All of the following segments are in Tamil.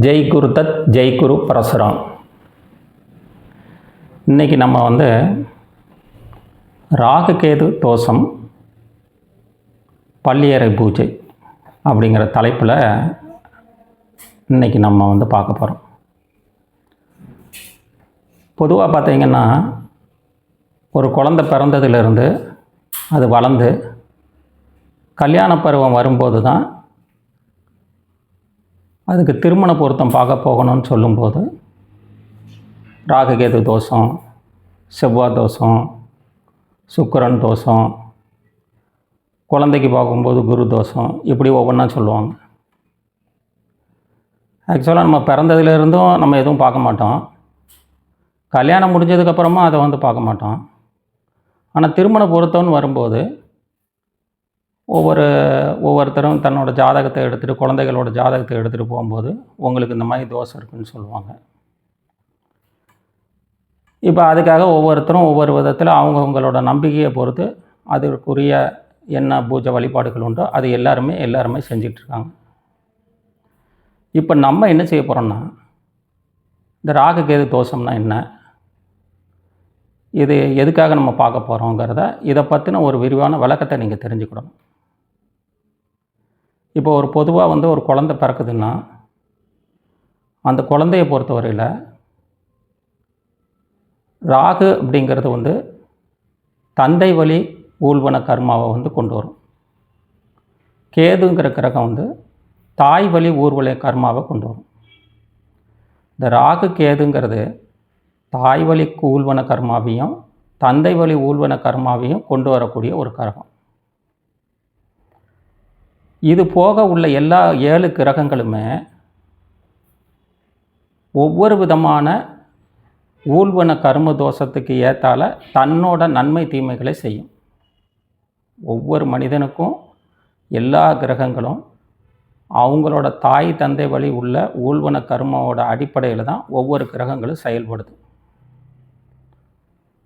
ஜெய் குரு தத் ஜெய் குரு பரசுராம். இன்றைக்கி நம்ம ராகு கேது தோஷம் பள்ளியறை பூஜை அப்படிங்கிற தலைப்பில் இன்றைக்கி நம்ம பார்க்க போகிறோம். பொதுவாக பார்த்திங்கன்னா ஒரு குழந்தை பிறந்ததுலேருந்து அது வளர்ந்து கல்யாண பருவம் வரும்போது தான் அதுக்கு திருமண பொருத்தம் பார்க்க போகணும்னு சொல்லும்போது ராகுகேது தோஷம், செவ்வாய் தோஷம், சுக்கிரன் தோஷம், குழந்தைக்கு பார்க்கும்போது குரு தோஷம், இப்படி ஒவ்வொன்றா சொல்லுவாங்க. ஆக்சுவலாக நம்ம பிறந்ததுலேருந்தும் நம்ம எதுவும் பார்க்க மாட்டோம். கல்யாணம் முடிஞ்சதுக்கப்புறமா அதை பார்க்க மாட்டோம். ஆனால் திருமண பொருத்தம்னு வரும்போது ஒவ்வொருத்தரும் தன்னோட ஜாதகத்தை எடுத்துகிட்டு, குழந்தைகளோட ஜாதகத்தை எடுத்துகிட்டு போகும்போது உங்களுக்கு இந்த மாதிரி தோஷம் இருக்குதுன்னு சொல்லுவாங்க. இப்போ அதுக்காக ஒவ்வொருத்தரும் ஒவ்வொரு விதத்தில் அவங்கவுங்களோட நம்பிக்கையை பொறுத்து அதற்குரிய என்ன பூஜை வழிபாடுகள் உண்டோ அது எல்லாருமே செஞ்சிட்ருக்காங்க. இப்போ நம்ம என்ன செய்ய போகிறோம்னா, இந்த ராகுகேது தோஷம்னா என்ன, இது எதுக்காக நம்ம பார்க்க போகிறோங்கிறத இதை பற்றின ஒரு விரிவான விளக்கத்தை நீங்கள் தெரிஞ்சுக்கணும். இப்போ ஒரு பொதுவாக ஒரு குழந்தை பிறக்குதுன்னா அந்த குழந்தையை பொறுத்தவரையில் ராகு அப்படிங்கிறது தந்தை வழி ஊழ்வன கர்மாவை கொண்டு வரும். கேதுங்கிற கிரகம் தாய் வழி ஊர்வல கர்மாவை கொண்டு வரும். இந்த ராகு கேதுங்கிறது தாய் வழி ஊழ்வன கர்மாவையும் தந்தை வழி ஊழ்வன கர்மாவையும் கொண்டு வரக்கூடிய ஒரு கிரகம். இது போக உள்ள எல்லா 7 கிரகங்களுமே ஒவ்வொரு விதமான ஊழ்வன கர்ம தோஷத்துக்கு ஏற்றால தன்னோட நன்மை தீமைகளை செய்யும். ஒவ்வொரு மனிதனுக்கும் எல்லா கிரகங்களும் அவங்களோட தாய் தந்தை வழி உள்ள ஊழ்வன கர்மாவோட அடிப்படையில் தான் ஒவ்வொரு கிரகங்களும் செயல்படுது.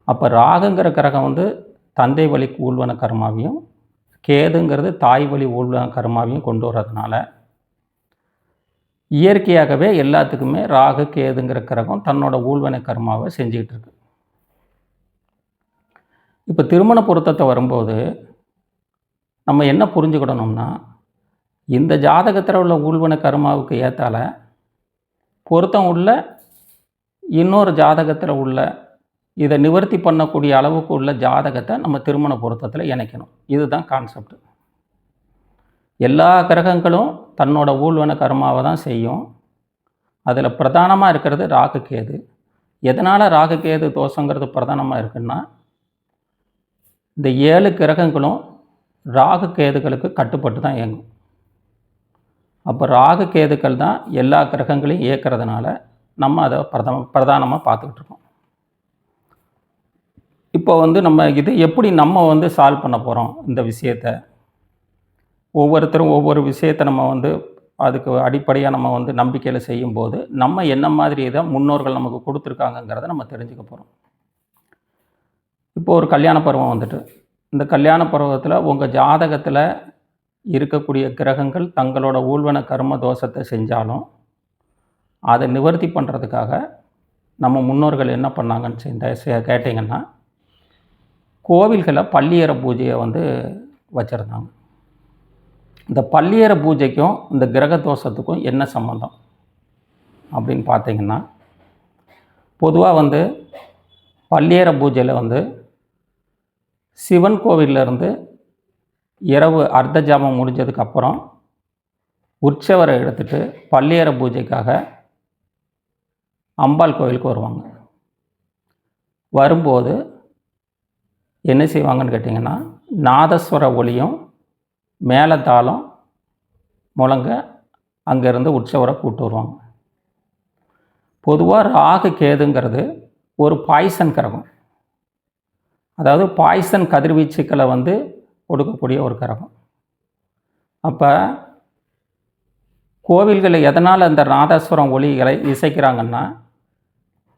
அப்போ ராகுங்கிற கிரகம் தந்தை வழி ஊழ்வன கர்மாவையும் கேதுங்கிறது தாய் வழி ஊழ்வன கர்மாவையும் கொண்டு வர்றதுனால இயற்கையாகவே எல்லாத்துக்குமே ராகு கேதுங்கிற கிரகம் தன்னோட ஊழ்வன கர்மாவை செஞ்சுக்கிட்டு இருக்கு. இப்போ திருமண பொருத்தத்தை வரும்போது நம்ம என்ன புரிஞ்சுக்கிடணும்னா, இந்த ஜாதகத்தில் உள்ள ஊழ்வன கர்மாவுக்கு ஏற்றால பொருத்தம் உள்ள இன்னொரு ஜாதகத்தில் உள்ள இதை நிவர்த்தி பண்ணக்கூடிய அளவுக்கு உள்ள ஜாதகத்தை நம்ம திருமண பொருத்தத்தில் இணைக்கணும். இதுதான் கான்செப்ட். எல்லா கிரகங்களும் தன்னோட ஊழ்வன கர்மாவை தான் செய்யும். அதில் பிரதானமாக இருக்கிறது ராகு கேது. எதனால் ராகு கேது தோஷங்கிறது பிரதானமாக இருக்குன்னா, இந்த 7 கிரகங்களும் ராகு கேதுகளுக்கு கட்டுப்பட்டு தான் இயங்கும். அப்போ ராகு கேதுக்கள் தான் எல்லா கிரகங்களையும் இயக்கிறதுனால நம்ம அதை பிரதானமாக பார்த்துக்கிட்டு இருக்கோம். இப்போ நம்ம இது எப்படி நம்ம சால்வ் பண்ண போகிறோம் இந்த விஷயத்தை, ஒவ்வொருத்தரும் ஒவ்வொரு விஷயத்தை நம்ம அதுக்கு அடிப்படையாக நம்ம நம்பிக்கையில் செய்யும்போது நம்ம என்ன மாதிரி இதை முன்னோர்கள் நமக்கு கொடுத்துருக்காங்கங்கிறத நம்ம தெரிஞ்சுக்க போகிறோம். இப்போ ஒரு கல்யாண பருவம் இந்த கல்யாண பருவத்தில் உங்கள் ஜாதகத்தில் இருக்கக்கூடிய கிரகங்கள் தங்களோட ஊழ்வன கர்ம தோஷத்தை செஞ்சாலும் அதை நிவர்த்தி பண்ணுறதுக்காக நம்ம முன்னோர்கள் என்ன பண்ணாங்கன்னு கேட்டிங்கன்னா, கோவில்களில் பள்ளியறை பூஜையை வச்சுருந்தாங்க. இந்த பள்ளியறை பூஜைக்கும் இந்த கிரக தோஷத்துக்கும் என்ன சம்மந்தம் அப்படின்னு பார்த்தீங்கன்னா, பொதுவாக பள்ளியறை பூஜையில் சிவன் கோவிலிருந்து இரவு அர்த்த ஜாமம் முடிஞ்சதுக்கப்புறம் உற்சவரை எடுத்துகிட்டு பள்ளியறை பூஜைக்காக அம்பாள் கோவிலுக்கு வருவாங்க. வரும்போது என்ன செய்வாங்கன்னு கேட்டிங்கன்னா, நாதஸ்வர ஒலியும் மேளதாளம் முழங்க அங்கேருந்து உற்சவரை கூப்பிட்டு வருவாங்க. பொதுவாக ராகு கேதுங்கிறது ஒரு பாய்சன் கிரகம். அதாவது பாய்சன் கதிர்வீச்சுக்களை கொடுக்கக்கூடிய ஒரு கிரகம். அப்போ கோவில்களில் எதனால் அந்த நாதஸ்வரம் ஒலிகளை இசைக்கிறாங்கன்னா,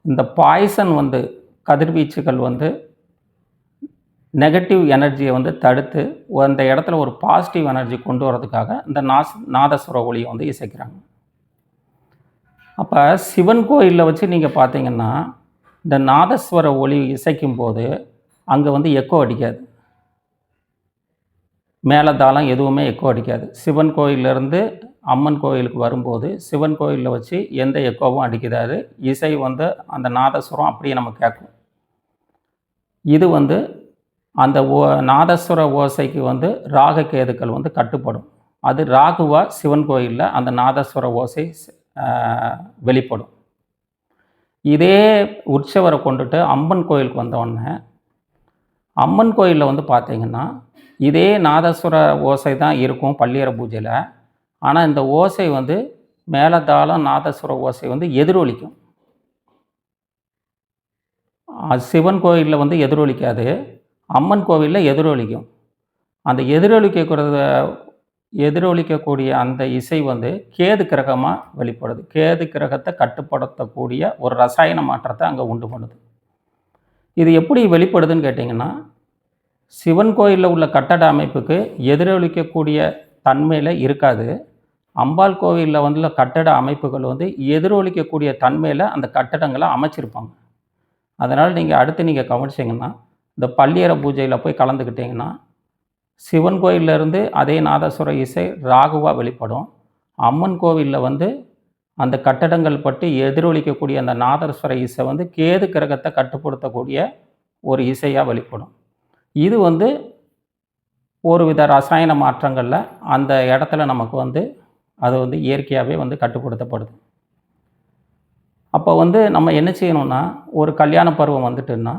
இந்த பாய்சன் கதிர்வீச்சுகள் நெகட்டிவ் எனர்ஜியை தடுத்து அந்த இடத்துல ஒரு பாசிட்டிவ் எனர்ஜி கொண்டு வரதுக்காக இந்த நாதஸ்வர ஒலியை இசைக்கிறாங்க. அப்போ சிவன் கோயிலில் வச்சு நீங்கள் பார்த்தீங்கன்னா இந்த நாதஸ்வர ஒலி இசைக்கும்போது அங்கே வந்து எக்கோ அடிக்காது, மேளதாளம் எதுவுமே எக்கோ அடிக்காது. சிவன் கோயிலேருந்து அம்மன் கோயிலுக்கு வரும்போது சிவன் கோயிலில் வச்சு எந்த எக்கோவும் அடிக்காது. இசை வந்து அந்த நாதஸ்வரம் அப்படியே நம்ம கேட்கும். இது வந்து அந்த நாதஸ்வர ஓசைக்கு வந்து ராக கேதுக்கள் வந்து கட்டுப்படும். அது ராகுவா சிவன் கோயிலில் அந்த நாதஸ்வர ஓசை வெளிப்படும். இதே உற்சவரை கொண்டுட்டு அம்மன் கோயிலுக்கு வந்தோடனே அம்மன் கோயிலில் வந்து பார்த்தீங்கன்னா இதே நாதஸ்வர ஓசை தான் இருக்கும் பள்ளியற பூஜையில். ஆனால் இந்த ஓசை வந்து மேளதாளம் நாதஸ்வர ஓசை வந்து எதிரொலிக்கும். சிவன் கோயிலில் வந்து எதிரொலிக்காது, அம்மன் கோவிலில் எதிரொலிக்கும். அந்த எதிரொலிக்கக்கூடிய அந்த இசை வந்து கேது கிரகமாக வெளிப்படுது. கேது கிரகத்தை கட்டுப்படுத்தக்கூடிய ஒரு ரசாயன மாற்றத்தை அங்கே உண்டு பண்ணுது. இது எப்படி வெளிப்படுதுன்னு கேட்டிங்கன்னா, சிவன் கோயிலில் உள்ள கட்டட அமைப்புக்கு எதிரொலிக்கக்கூடிய தன்மையில் இருக்காது. அம்பாள் கோவிலில் வந்து கட்டட அமைப்புகள் வந்து எதிரொலிக்கக்கூடிய தன்மையில் அந்த கட்டடங்களை அமைச்சிருப்பாங்க. அதனால் நீங்கள் கவனிச்சிங்கன்னா இந்த பள்ளியற பூஜையில் போய் கலந்துக்கிட்டிங்கன்னா சிவன் கோயிலிருந்து அதே நாதஸ்வர இசை ராகுவாக வெளிப்படும். அம்மன் கோவிலில் வந்து அந்த கட்டடங்கள் பட்டு எதிரொலிக்கக்கூடிய அந்த நாதஸ்வர இசை வந்து கேது கிரகத்தை கட்டுப்படுத்தக்கூடிய ஒரு இசையாக வெளிப்படும். இது வந்து ஒரு வித ரசாயன மாற்றங்களில் அந்த இடத்துல நமக்கு வந்து அது வந்து இயற்கையாகவே வந்து கட்டுப்படுத்தப்படுது. அப்போ வந்து நம்ம என்ன செய்யணும்னா, ஒரு கல்யாண பருவம் வந்துட்டுன்னா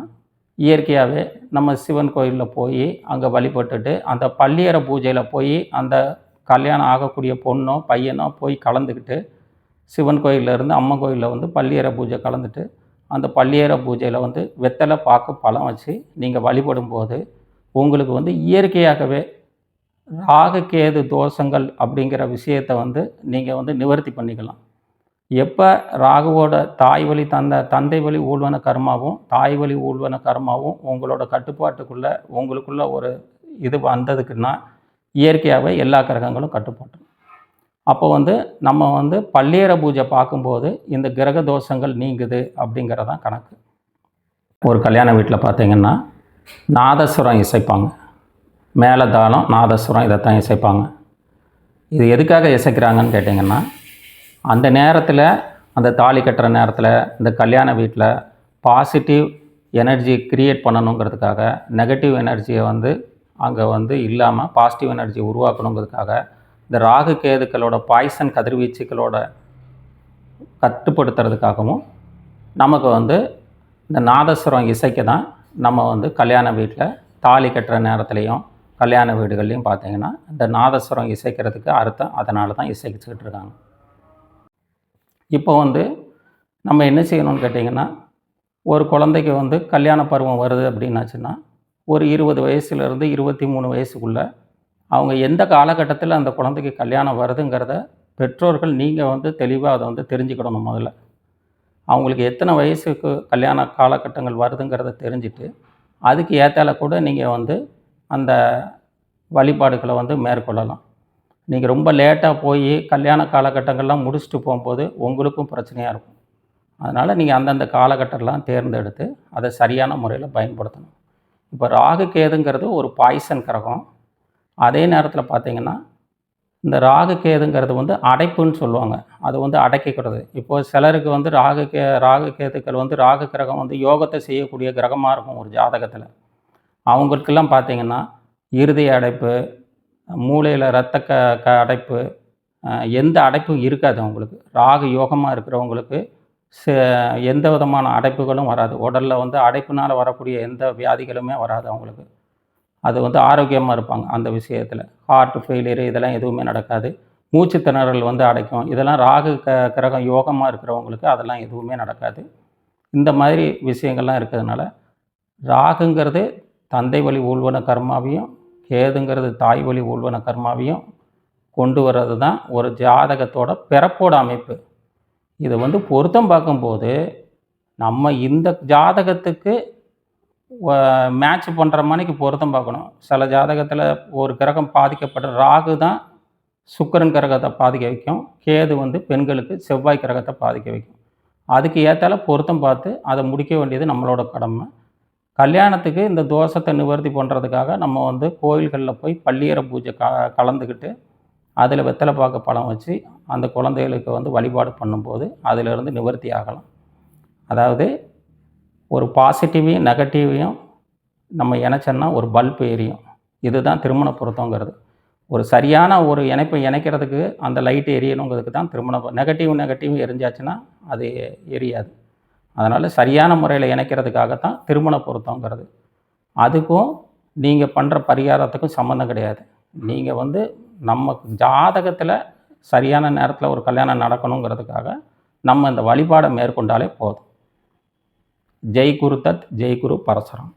இயற்கையாகவே நம்ம சிவன் கோயிலில் போய் அங்கே வழிபட்டுட்டு அந்த பள்ளியற பூஜையில் போய் அந்த கல்யாணம் ஆகக்கூடிய பொண்ணோ பையனோ போய் கலந்துக்கிட்டு சிவன் கோயிலிருந்து அம்மன் கோயிலில் வந்து பள்ளியற பூஜை கலந்துட்டு அந்த பள்ளியற பூஜையில் வந்து வெத்தலை பாக்கு பழம் வச்சு நீங்கள் வழிபடும்போது உங்களுக்கு வந்து இயற்கையாகவே ராகு-கேது தோஷங்கள் அப்படிங்கிற விஷயத்தை வந்து நீங்கள் வந்து நிவர்த்தி பண்ணிக்கலாம். எப்போ ராகுவோட தாய் வழி தந்தை வழி ஊழ்வன கர்மாவும் தாய் வழி ஊழ்வன கர்மாவும் உங்களோட கட்டுப்பாட்டுக்குள்ளே உங்களுக்குள்ள ஒரு இது வந்ததுக்குன்னா இயற்கையாகவே எல்லா கிரகங்களும் கட்டுப்பட்டுரும். அப்போ வந்து நம்ம வந்து பள்ளியற பூஜை பார்க்கும்போது இந்த கிரக தோஷங்கள் நீங்குது அப்படிங்கிறதான் கணக்கு. ஒரு கல்யாண வீட்டில் பார்த்தீங்கன்னா நாதஸ்வரம் இசைப்பாங்க, மேளதாளம் நாதஸ்வரம் இதைத்தான் இசைப்பாங்க. இது எதுக்காக இசைக்கிறாங்கன்னு கேட்டிங்கன்னா, அந்த நேரத்தில் அந்த தாலி கட்டுற நேரத்தில் இந்த கல்யாண வீட்டில் பாசிட்டிவ் எனர்ஜி க்ரியேட் பண்ணணுங்கிறதுக்காக நெகட்டிவ் எனர்ஜியை வந்து அங்கே வந்து இல்லாமல் பாசிட்டிவ் எனர்ஜி உருவாக்கணுங்கிறதுக்காக இந்த ராகு கேதுக்களோட பாய்சன் கதிர்வீச்சுகளோட கட்டுப்படுத்துறதுக்காகவும் நமக்கு வந்து இந்த நாதஸ்வரம் இசைக்க தான் நம்ம வந்து கல்யாண வீட்டில் தாலி கட்டுற நேரத்துலையும் கல்யாண வீடுகள்லையும் பார்த்திங்கன்னா இந்த நாதஸ்வரம் இசைக்கிறதுக்கு அர்த்தம் அதனால தான் இசைச்சிக்கிட்டு இருக்காங்க. இப்போ வந்து நம்ம என்ன செய்யணும்னு கேட்டிங்கன்னா, ஒரு குழந்தைக்கு வந்து கல்யாண பருவம் வருது அப்படின்னாச்சுன்னா ஒரு 20 வயசுலேருந்து 23 வயசுக்குள்ளே அவங்க எந்த காலகட்டத்தில் அந்த குழந்தைக்கு கல்யாணம் வருதுங்கிறத பெற்றோர்கள் நீங்கள் வந்து தெளிவாக அதை வந்து தெரிஞ்சுக்கிடணும். முதல்ல அவங்களுக்கு எத்தனை வயசுக்கு கல்யாண காலகட்டங்கள் வருதுங்கிறத தெரிஞ்சுட்டு அதுக்கு ஏற்றால கூட நீங்கள் வந்து அந்த வழிபாடுகளை வந்து மேற்கொள்ளலாம். நீங்கள் ரொம்ப லேட்டாக போய் கல்யாண காலகட்டங்கள்லாம் முடிச்சுட்டு போகும்போது உங்களுக்கும் பிரச்சனையாக இருக்கும். அதனால் நீங்கள் அந்தந்த காலகட்டம்லாம் தேர்ந்தெடுத்து அதை சரியான முறையில் பயன்படுத்தணும். இப்போ ராகு கேதுங்கிறது ஒரு பாய்சன் கிரகம். அதே நேரத்தில் பார்த்திங்கன்னா இந்த ராகு கேதுங்கிறது வந்து அடைப்புன்னு சொல்லுவாங்க. அது வந்து அடைக்கிறது. இப்போது சிலருக்கு வந்து ராகு கேதுக்கள் வந்து ராகு கிரகம் வந்து யோகத்தை செய்யக்கூடிய கிரகமாக இருக்கும் ஒரு ஜாதகத்தில். அவங்களுக்கெல்லாம் பார்த்திங்கன்னா இருதய அடைப்பு, மூளையில் இரத்த அடைப்பு, எந்த அடைப்பும் இருக்காது அவங்களுக்கு. ராகு யோகமாக இருக்கிறவங்களுக்கு எந்த விதமான அடைப்புகளும் வராது. உடலில் வந்து அடைப்புனால் வரக்கூடிய எந்த வியாதிகளுமே வராது அவங்களுக்கு. அது வந்து ஆரோக்கியமாக இருப்பாங்க அந்த விஷயத்தில். ஹார்ட் ஃபெயிலியரு இதெல்லாம் எதுவுமே நடக்காது. மூச்சு திணறல் வந்து அடைக்கும். இதெல்லாம் ராகு கிரகம் யோகமாக இருக்கிறவங்களுக்கு அதெல்லாம் எதுவுமே நடக்காது. இந்த மாதிரி விஷயங்கள்லாம் இருக்கிறதுனால ராகுங்கிறது தந்தை வழி ஊழ்வன கர்மாவையும் கேதுங்கிறது தாய் வழி ஊழ்வன கர்மாவையும் கொண்டு வர்றது தான் ஒரு ஜாதகத்தோட பிறப்போட அமைப்பு. இதை வந்து பொருத்தம் பார்க்கும்போது நம்ம இந்த ஜாதகத்துக்கு மேட்ச் பண்ணுற மாதிரிக்கு பொருத்தம் பார்க்கணும். சில ஜாதகத்தில் ஒரு கிரகம் பாதிக்கப்பட்ட ராகு தான் சுக்கிரன் கிரகத்தை பாதிக்க வைக்கும். கேது வந்து பெண்களுக்கு செவ்வாய் கிரகத்தை பாதிக்க வைக்கும். அதுக்கு ஏத்தால பொருத்தம் பார்த்து அதை முடிக்க வேண்டியது நம்மளோட கடமை. கல்யாணத்துக்கு இந்த தோஷத்தை நிவர்த்தி பண்ணுறதுக்காக நம்ம வந்து கோயில்களில் போய் பள்ளியறை பூஜை கலந்துக்கிட்டு அதில் வெத்தலை பாக்கு பழம் வச்சு அந்த குழந்தைகளுக்கு வந்து வழிபாடு பண்ணும்போது அதிலிருந்து நிவர்த்தி ஆகலாம். அதாவது ஒரு பாசிட்டிவையும் நெகட்டிவையும் நம்ம இணைச்சோன்னா ஒரு பல்ப் எரியும். இதுதான் திருமண பொருத்தங்கிறது. ஒரு சரியான ஒரு இணைப்பை இணைக்கிறதுக்கு அந்த லைட் எரியணுங்கிறதுக்கு தான் நெகட்டிவ் எரிஞ்சாச்சுன்னா அது எரியாது. அதனால் சரியான முறையில் இணைக்கிறதுக்காக தான் திருமண பொருத்தங்கிறது. அதுக்கும் நீங்கள் பண்ணுற பரிகாரத்துக்கும் சம்மந்தம் கிடையாது. நீங்கள் வந்து நம்ம ஜாதகத்தில் சரியான நேரத்தில் ஒரு கல்யாணம் நடக்கணுங்கிறதுக்காக நம்ம இந்த வழிபாடை மேற்கொண்டாலே போதும். ஜெய் குரு தத், ஜெய் குரு பரசுராம்.